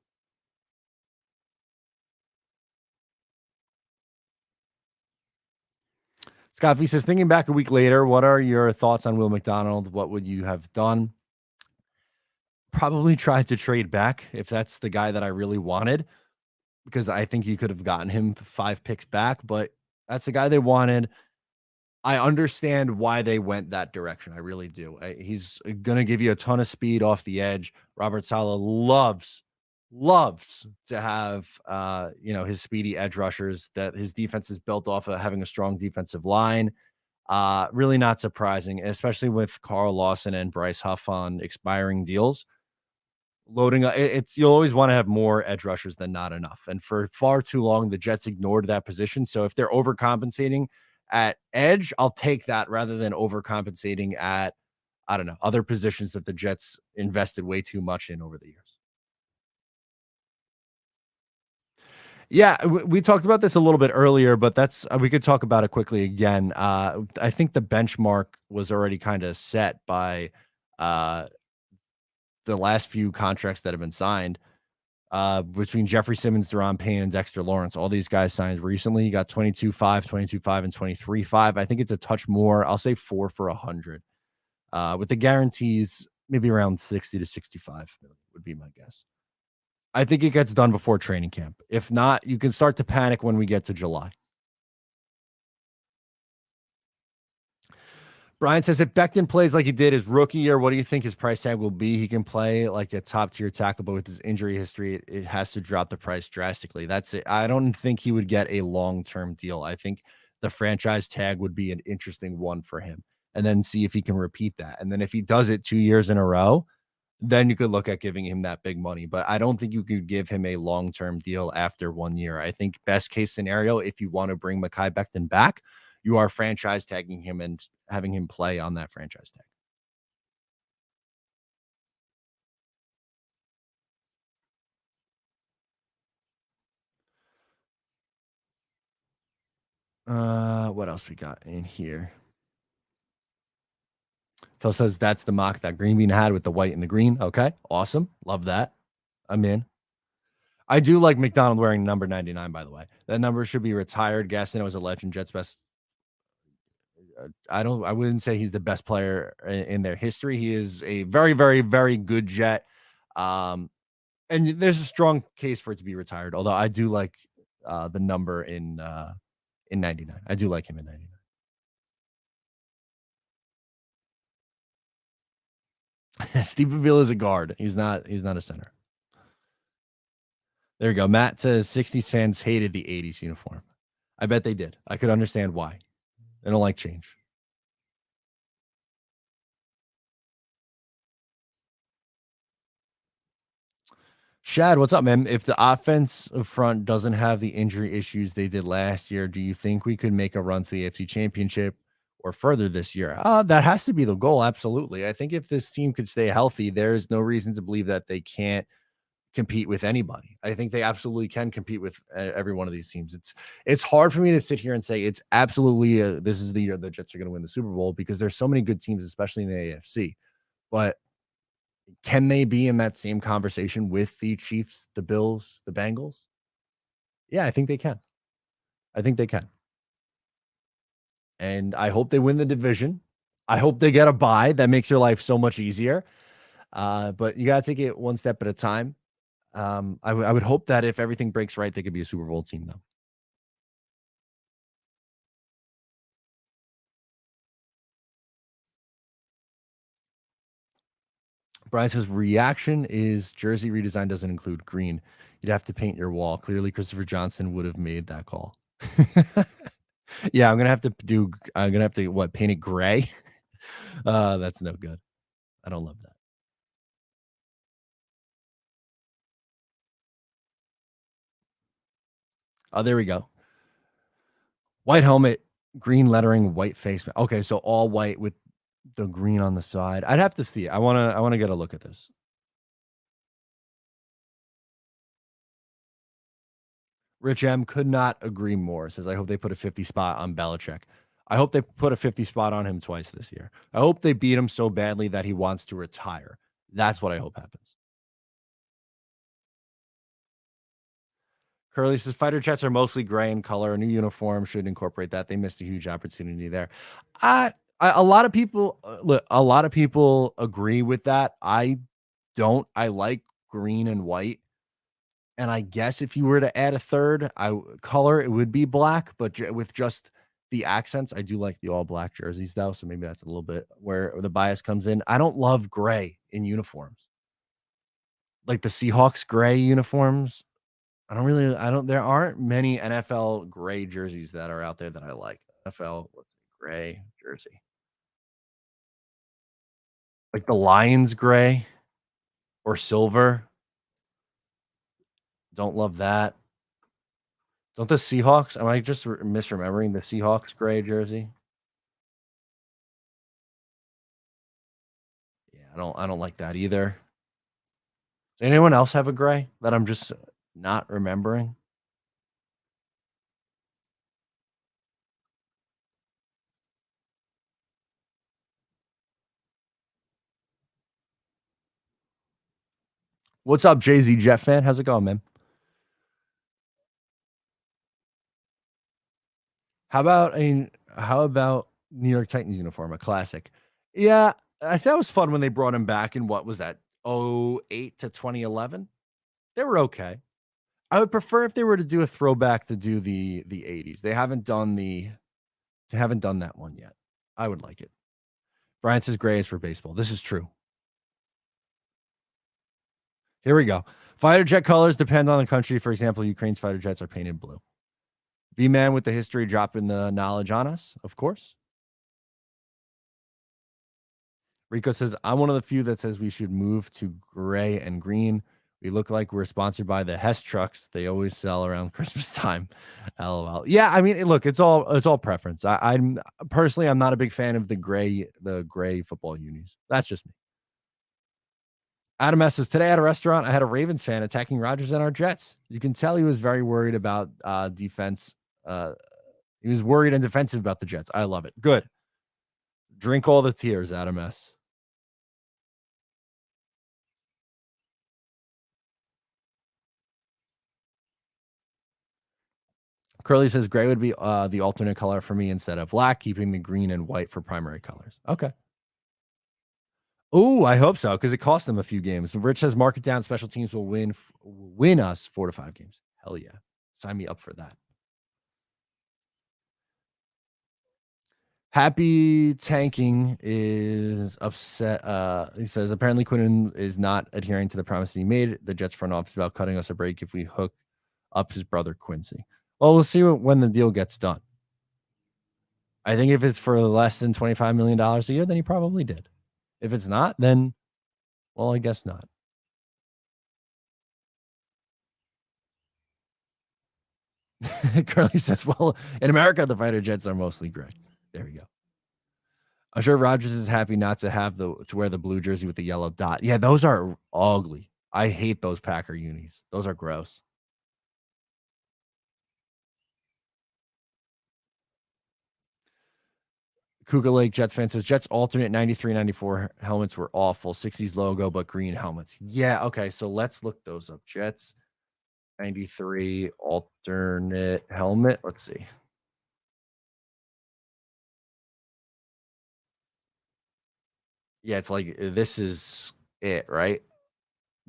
Scott V says, thinking back a week later, what are your thoughts on Will McDonald? What would you have done? Probably tried to trade back if that's the guy that I really wanted, because I think you could have gotten him 5 picks back, but that's the guy they wanted. I understand why they went that direction. I really do. He's going to give you a ton of speed off the edge. Robert Saleh loves to have his speedy edge rushers. That his defense is built off of having a strong defensive line. Really not surprising, especially with Carl Lawson and Bryce Huff on expiring deals. Loading up, it's you'll always want to have more edge rushers than not enough. And for far too long, the Jets ignored that position. So if they're overcompensating at edge, I'll take that rather than overcompensating at, I don't know, other positions that the Jets invested way too much in over the years. Yeah, we talked about this a little bit earlier, but that's we could talk about it quickly again. I think the benchmark was already kind of set by uh, the last few contracts that have been signed between Jeffrey Simmons, Deron Payne, and Dexter Lawrence. All these guys signed recently. You got 22-5, 22-5, and 23-5. I think it's a touch more. I'll say 4 for 100. With the guarantees, maybe around 60 to 65 would be my guess. I think it gets done before training camp. If not, you can start to panic when we get to July. Brian says if Becton plays like he did his rookie year, what do you think his price tag will be? He can play like a top tier tackle, but with his injury history, it has to drop the price drastically. That's it. I don't think he would get a long term deal. I think the franchise tag would be an interesting one for him, and then see if he can repeat that. And then if he does it 2 years in a row, then you could look at giving him that big money. But I don't think you could give him a long term deal after 1 year. I think best case scenario, if you want to bring Mekhi Becton back, you are franchise tagging him and having him play on that franchise tag. What else we got in here? Phil says that's the mock that Green Bean had with the white and the green. Okay, awesome. Love that. I'm in. I do like McDonald wearing number 99, by the way. That number should be retired. Gaston was a legend. Jets best. I wouldn't say he's the best player in their history. He is a very, very, very good Jet. And there's a strong case for it to be retired. Although I do like the number in 99. I do like him in 99. Steve Avila is a guard. He's not a center. There you go. Matt says 60s fans hated the 80s uniform. I bet they did. I could understand why. They don't like change. Shad, what's up, man? If the offense front doesn't have the injury issues they did last year, do you think we could make a run to the AFC Championship or further this year? That has to be the goal. Absolutely. I think if this team could stay healthy, there's no reason to believe that they can't compete with anybody. I think they absolutely can compete with every one of these teams. It's hard for me to sit here and say it's absolutely this is the year the Jets are going to win the Super Bowl because there's so many good teams, especially in the AFC. But can they be in that same conversation with the Chiefs, the Bills, the Bengals? Yeah, I think they can. I think they can. And I hope they win the division. I hope they get a bye. That makes your life so much easier. But you got to take it one step at a time. I would hope that if everything breaks right, they could be a Super Bowl team, though. Brian says reaction is jersey redesign doesn't include green. You'd have to paint your wall. Clearly, Christopher Johnson would have made that call. Yeah, I'm gonna have to what, paint it gray? That's no good. I don't love that. Oh, there we go. White helmet, green lettering, white face ma okay, so all white with the green on the side. I'd have to see it. I wanna get a look at this. Rich M could not agree more. Says, "I hope they put a 50 spot on Belichick. I hope they put a 50 spot on him twice this year. I hope they beat him so badly that he wants to retire. That's what I hope happens." Curly says, "Fighter jets are mostly gray in color. A new uniform should incorporate that. They missed a huge opportunity there." A lot of people look. A lot of people agree with that. I don't. I like green and white. And I guess if you were to add a third color, it would be black, but with just the accents, I do like the all black jerseys though, so maybe that's a little bit where the bias comes in. I don't love gray in uniforms. Like the Seahawks gray uniforms, I don't there aren't many NFL gray jerseys that are out there that I like. NFL gray jersey. Like the Lions gray or silver, don't love that. Don't the Seahawks am I just misremembering the Seahawks gray jersey? Yeah, I don't like that either. Does anyone else have a gray that I'm just not remembering? What's up, Jay-Z Jet fan? How's it going, man? How about New York Titans uniform, a classic? Yeah, I thought it was fun when they brought him back in what was that? 08 to 2011? They were okay. I would prefer if they were to do a throwback to do the 80s. They haven't done that one yet. I would like it. Brian says gray is for baseball. This is true. Here we go. Fighter jet colors depend on the country. For example, Ukraine's fighter jets are painted blue. V Man with the history dropping the knowledge on us, of course. Rico says, I'm one of the few that says we should move to gray and green. We look like we're sponsored by the Hess trucks. They always sell around Christmas time. LOL. Yeah, I mean, look, it's all preference. I'm personally I'm not a big fan of the gray football unis. That's just me. Adam S says today at a restaurant, I had a Ravens fan attacking Rodgers and our Jets. You can tell he was very worried about defense. Uh, he was worried and defensive about the Jets. I love it. Good. Drink all the tears, Adam S. Curly says gray would be the alternate color for me instead of black, keeping the green and white for primary colors. Okay. Oh, I hope so because it cost them a few games. Rich says mark it down. Special teams will win us 4 to 5 games. Hell yeah, sign me up for that. Happy Tanking is upset. He says apparently Quinn is not adhering to the promise he made the Jets front office about cutting us a break if we hook up his brother Quincy. Well, we'll see when the deal gets done. I think if it's for less than $25 million a year, then he probably did. If it's not, then well, I guess not. Curly says, "Well, in America, the fighter jets are mostly gray." There we go. I'm sure Rogers is happy not to have to wear the blue jersey with the yellow dot. Yeah, those are ugly. I hate those Packer unis. Those are gross. Cougar Lake Jets fan says Jets alternate 93, 94 helmets were awful. 60s logo, but green helmets. Yeah, okay. So let's look those up. Jets 93 alternate helmet. Let's see. Yeah, it's like this is it, right?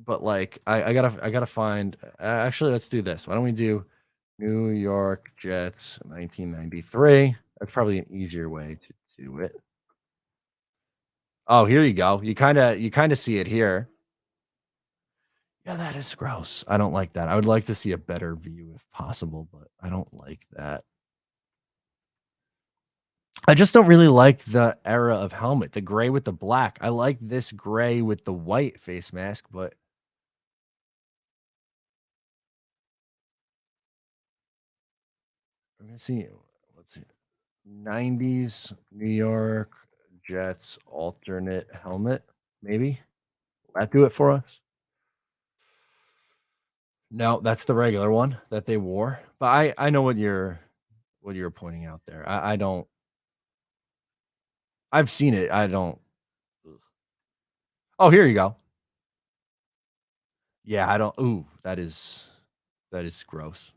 But like I gotta find actually let's do this. Why don't we do New York Jets 1993? That's probably an easier way to do it. Oh, here you go. You kinda see it here. Yeah, that is gross. I don't like that. I would like to see a better view if possible, but I don't like that. I just don't really like the era of helmet, the gray with the black. I like this gray with the white face mask, but let me see. Let's see. 90s New York Jets alternate helmet, maybe? Will that do it for us? No, that's the regular one that they wore. But I know what you're pointing out there. I don't I've seen it. I don't ugh. Oh, here you go. Yeah, I don't ooh, that is gross.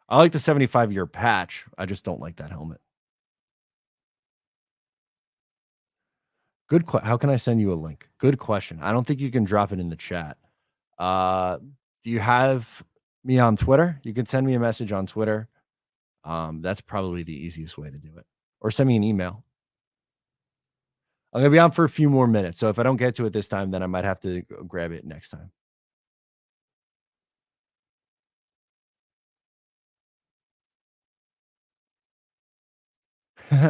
I like the 75-year patch. I just don't like that helmet. How can I send you a link? Good question. I don't think you can drop it in the chat. Uh, do you have me on Twitter? You can send me a message on Twitter. That's probably the easiest way to do it. Or send me an email. I'm gonna be on for a few more minutes, so if I don't get to it this time, then I might have to go grab it next time.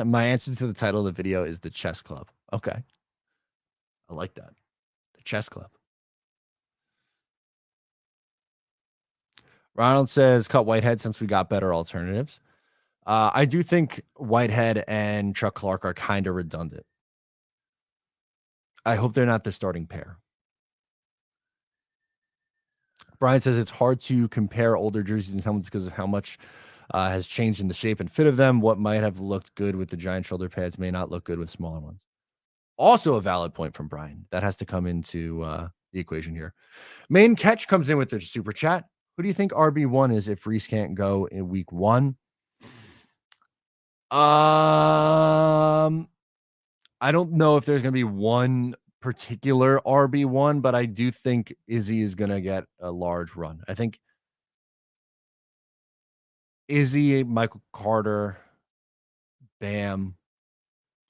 My answer to the title of the video is the chess club. Okay, I like that. The chess club. Ronald says, "Cut Whitehead since we got better alternatives." I do think Whitehead and Chuck Clark are kind of redundant. I hope they're not the starting pair. Brian says it's hard to compare older jerseys and helmets because of how much has changed in the shape and fit of them. What might have looked good with the giant shoulder pads may not look good with smaller ones. Also, a valid point from Brian. That has to come into the equation here. Main Catch comes in with the super chat. Who do you think RB1 is if Reese can't go in week one? I don't know if there's going to be one particular RB1, but I do think Izzy is going to get a large run. I think Izzy, Michael Carter, Bam.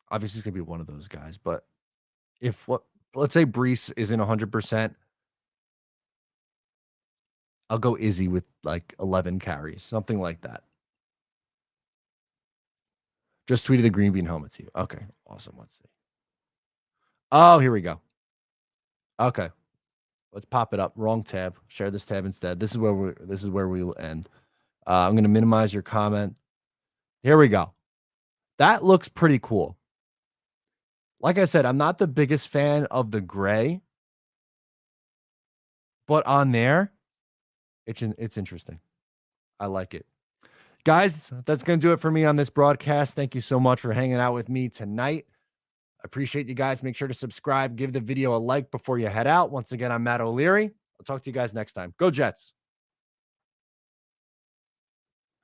Obviously, it's going to be one of those guys. But if let's say Brees isn't 100%, I'll go Izzy with like 11 carries, something like that. Just tweeted the green bean helmet to you. Okay, awesome. Let's see. Oh, here we go. Okay, let's pop it up. Wrong tab. Share this tab instead. This is where we will end. I'm going to minimize your comment. Here we go. That looks pretty cool. Like I said, I'm not the biggest fan of the gray, but on there, it's interesting. I like it. Guys, that's going to do it for me on this broadcast. Thank you so much for hanging out with me tonight. I appreciate you guys. Make sure to subscribe, give the video a like before you head out. Once again, I'm Matt O'Leary. I'll talk to you guys next time. Go Jets.